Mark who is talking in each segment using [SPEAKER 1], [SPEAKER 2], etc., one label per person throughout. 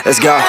[SPEAKER 1] let's go.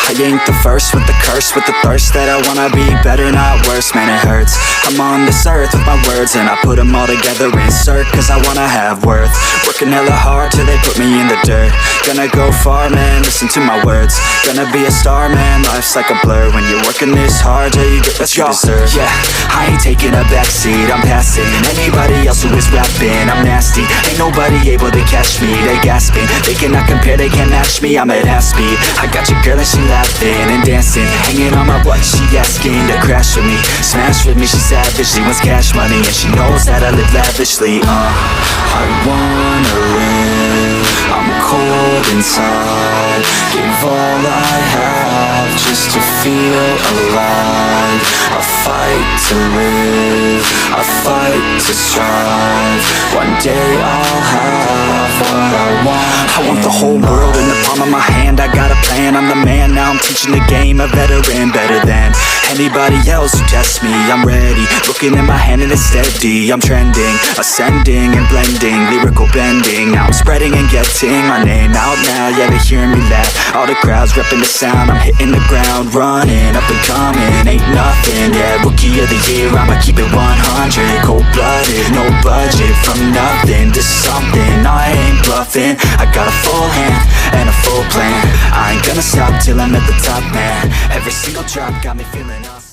[SPEAKER 1] I ain't the first with the curse, with the thirst that I wanna be better, not worse, man it hurts. I'm on this earth with my words and I put them all together, insert, cause I wanna have worth. Working hella hard till they put me in the dirt. Gonna go far, man, listen to my words. Gonna be a star, man, life's like a blur. When you're working this hard, yeah, you get what you deserve. Yeah, I ain't taking a backseat, I'm passing anybody else who is rapping. I'm nasty, ain't nobody able to catch me. They gasping, they cannot compare, they can't match me. I'm at half speed, I got your girl and she laughing and dancing, hanging on my butt, she asking to crash with me, smash with me. She savage, she wants cash money and she knows that I live lavishly. I wanna live, I'm cold inside. Give all I have just to feel alive. I fight to live, I fight to strive. One day I'll have what I want. I want the whole world in the palm of my hand. I got a plan, I'm the man. Now I'm teaching the game, a veteran, better than anybody else who tests me. I'm ready, looking in my hand and it's steady. I'm trending, ascending and blending, lyrical bending. Now I'm spreading and getting my name out now. Yeah, they hearing me laugh, all the crowds repping the sound. I'm hitting the ground, running, up and coming, ain't nothing. Yeah, rookie of the year, I'ma keep it 100. Cold-blooded, no budget, from nothing to something. I ain't bluffing, I got a full hand and a full plan. I ain't gonna stop till I'm at the top, man. Every single drop got me feeling awesome.